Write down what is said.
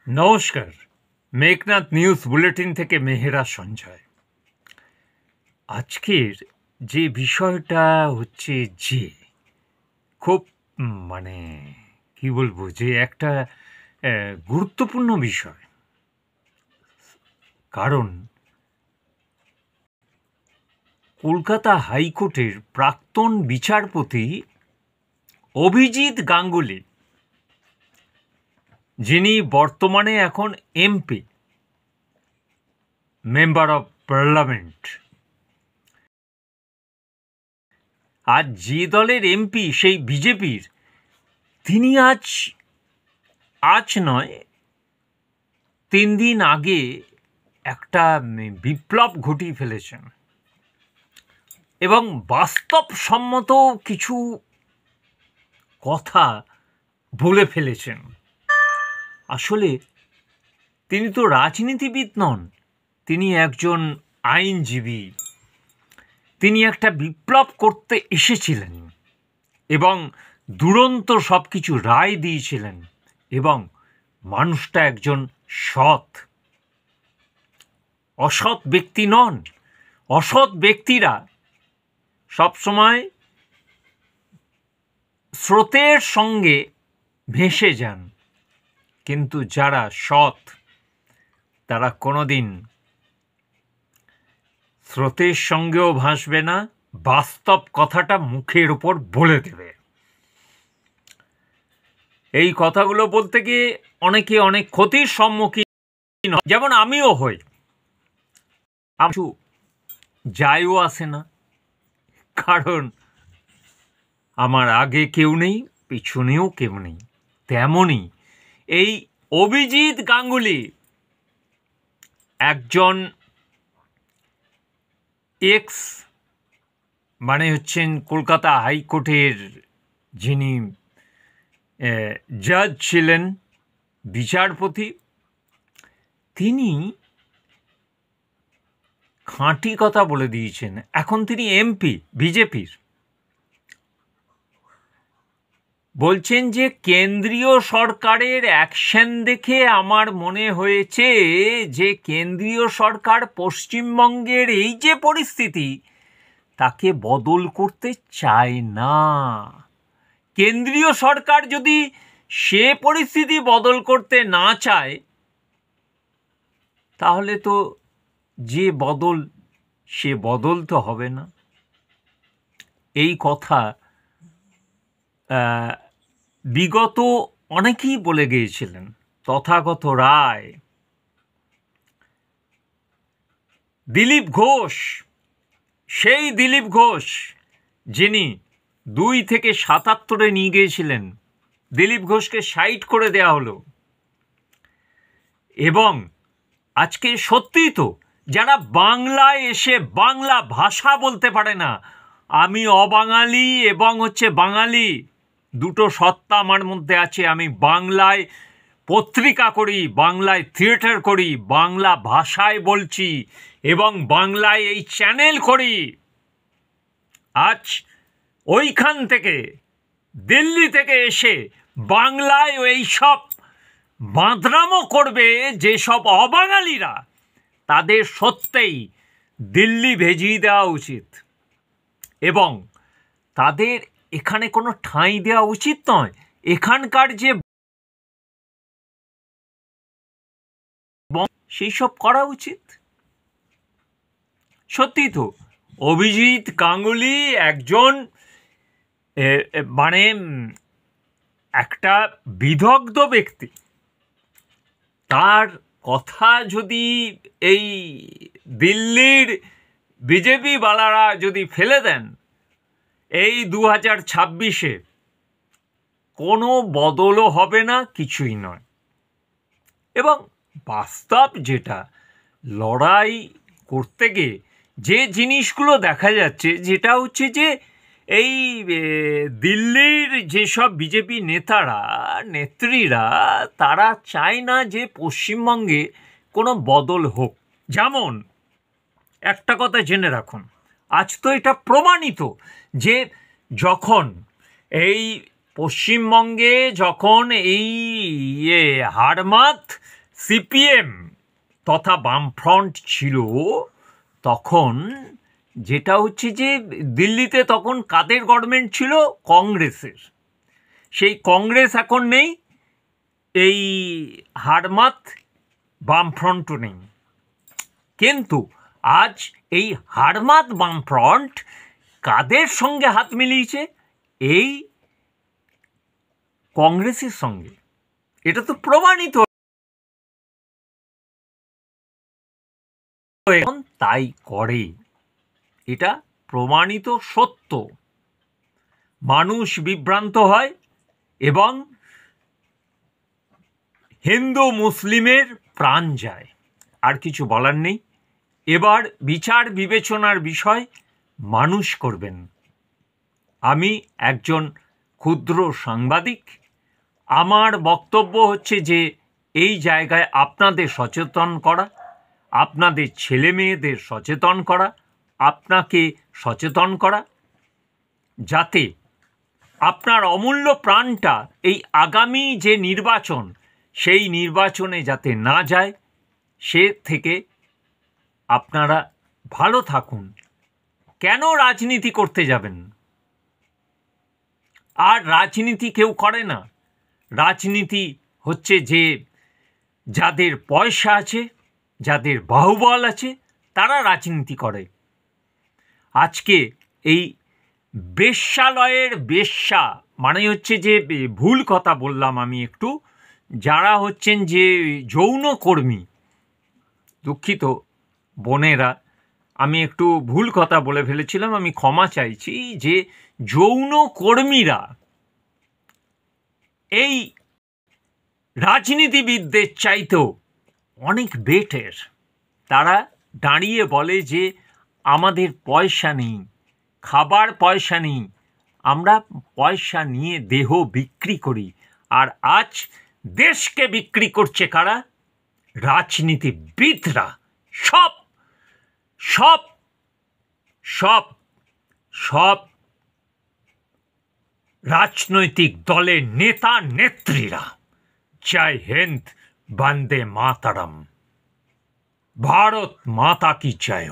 নমস্কার, Meghnad news bulletin থেকে মেহেরা সঞ্জয়। আজকের যে বিষয়টা হচ্ছে যে খুব মানে কি বলবো, যে একটা গুরুত্বপূর্ণ বিষয়। কারণ কলকাতা হাইকোর্টের প্রাক্তন বিচারপতি অভিজিৎ গাঙ্গুলি, যিনি বর্তমানে এখন এমপি, মেম্বার অফ পার্লামেন্ট, আজ যে দলের এমপি সেই বিজেপির, তিনি আজ নয় 3 দিন আগে একটা বিপ্লব ঘটিয়ে ফেলেছেন এবং বাস্তবসম্মত কিছু কথা বলে ফেলেছেন। আসলে তিনি তো রাজনীতিবিদ নন, তিনি একজন আইনজীবী। তিনি একটা বিপ্লব করতে এসেছিলেন এবং দুরন্ত সব কিছু রায় দিয়েছিলেন, এবং মানুষটা একজন অসৎ ব্যক্তি নন। অসৎ ব্যক্তিরা সবসময় স্রোতের সঙ্গে ভেসে যান, কিন্তু যারা সৎ তারা কোনোদিন স্রোতের সঙ্গেও ভাসবে না, বাস্তব কথাটা মুখের উপর বলে দেবে। এই কথাগুলো বলতে গিয়ে অনেকে অনেক ক্ষতির সম্মুখীন হয়, যেমন আমিও হই। কিছু যায়ও আসে না, কারণ আমার আগে কেউ নেই, পিছনেও কেউ নেই। তেমনই এই অভিজিৎ গাঙ্গুলি একজন এক্স, মানে হচ্ছেন কলকাতা হাইকোর্টের যিনি জাজ ছিলেন, বিচারপতি। তিনি খাঁটি কথা বলে দিয়েছেন। এখন তিনি এমপি বিজেপির। বলছেন যে কেন্দ্রীয় সরকারের অ্যাকশন দেখে আমার মনে হয়েছে যে কেন্দ্রীয় সরকার পশ্চিমবঙ্গের এই যে পরিস্থিতি তাকে বদল করতে চায় না। কেন্দ্রীয় সরকার যদি সে পরিস্থিতি বদল করতে না চায়, তাহলে তো যে বদল, সে বদল তো হবে না। এই কথা বিগত অনেকেই বলে গিয়েছিলেন। তথাগত রায়, দিলীপ ঘোষ, সেই দিলীপ ঘোষ যিনি 2 থেকে 77-এ নিয়ে গিয়েছিলেন, দিলীপ ঘোষকে সাইড করে দেয়া হলো। এবং আজকে সত্যিই তো যারা বাংলায় এসে বাংলা ভাষা বলতে পারে না, আমি অবাঙালি এবং বাঙালি দুটো সত্তা আমার মধ্যে আছে। আমি বাংলায় পত্রিকা করি, বাংলায় থিয়েটার করি, বাংলা ভাষায় বলছি এবং বাংলায় এই চ্যানেল করি। আজ ওইখান থেকে, দিল্লি থেকে এসে বাংলায় এই সব বাঁদরামো করবে যেসব অবাঙালিরা, তাদের সত্যিই দিল্লি ভেজিয়ে দেওয়া উচিত এবং তাদের এখানে কোনো ঠাঁই দেওয়া উচিত নয়। এখানকার যে সেই সব করা উচিত। সত্যি তো অভিজিৎ গাঙ্গুলি একজন মানে একটা বিদগ্ধ ব্যক্তি। তার কথা যদি এই দিল্লির বিজেপি বালারা যদি ফেলে দেন, এই 2026-এ কোনো বদলও হবে না, কিছুই নয়। এবং বাস্তব যেটা, লড়াই করতে গিয়ে যে জিনিসগুলো দেখা যাচ্ছে, যেটা হচ্ছে যে এই দিল্লির যেসব বিজেপি নেতারা, নেত্রীরা, তারা চায় না যে পশ্চিমবঙ্গে কোনো বদল হোক। যেমন একটা কথা জেনে রাখুন, আজ তো এটা প্রমাণিত যে যখন এই পশ্চিমবঙ্গে যখন এই হারমাত সিপিএম তথা বামফ্রন্ট ছিল তখন, যেটা হচ্ছে যে দিল্লিতে তখন কাদের গভর্নমেন্ট ছিল? কংগ্রেসের। সেই কংগ্রেস এখন নেই, এই হারমাত বামফ্রন্টও নেই। কিন্তু আজ এই হারমাত বামফ্রন্ট কাদের সঙ্গে হাত মিলিয়েছে? এই কংগ্রেসের সঙ্গে। এটা তো প্রমাণিত, এখন তাই করে, এটা প্রমাণিত সত্য। মানুষ বিভ্রান্ত হয় এবং হিন্দু মুসলিমের প্রাণ যায়, আর কিছু বলার নেই। এবার বিচার বিবেচনার বিষয় মানুষ করবেন। আমি একজন ক্ষুদ্র সাংবাদিক, আমার বক্তব্য হচ্ছে যে এই জায়গায় আপনাদের সচেতন করা, আপনাদের ছেলে মেয়েদের সচেতন করা, আপনাকে সচেতন করা, যাতে আপনার অমূল্য প্রাণটা এই আগামী যে নির্বাচন, সেই নির্বাচনে যাতে না যায়, সে থেকে আপনারা ভালো থাকুন। কেন রাজনীতি করতে যাবেন? আর রাজনীতি কেউ করে না। রাজনীতি হচ্ছে যে যাদের পয়সা আছে, যাদের বাহুবল আছে, তারা রাজনীতি করে। আজকে এই বেশ্যালয়ের বেশ্যা মানে হচ্ছে যে, ভুল কথা বললাম আমি একটু, যারা হচ্ছেন যে যৌনকর্মী, দুঃখিত বোনেরা, আমি একটু ভুল কথা বলে ফেলেছিলাম, আমি ক্ষমা চাইছি। যে যৌনকর্মীরা এই রাজনীতিবিদদের চাইতেও অনেক বেটার। তারা দাঁড়িয়ে বলে যে আমাদের পয়সা নেই, খাবার পয়সা নেই, আমরা পয়সা নিয়ে দেহ বিক্রি করি। আর আজ দেশকে বিক্রি করছে কারা? রাজনীতিবিদরা। সব সব সব সব রাজনৈতিক দলের নেতা নেত্রীরা। জয় হিন্দ, বন্দে মাতরম, ভারত মাতা কি জয়।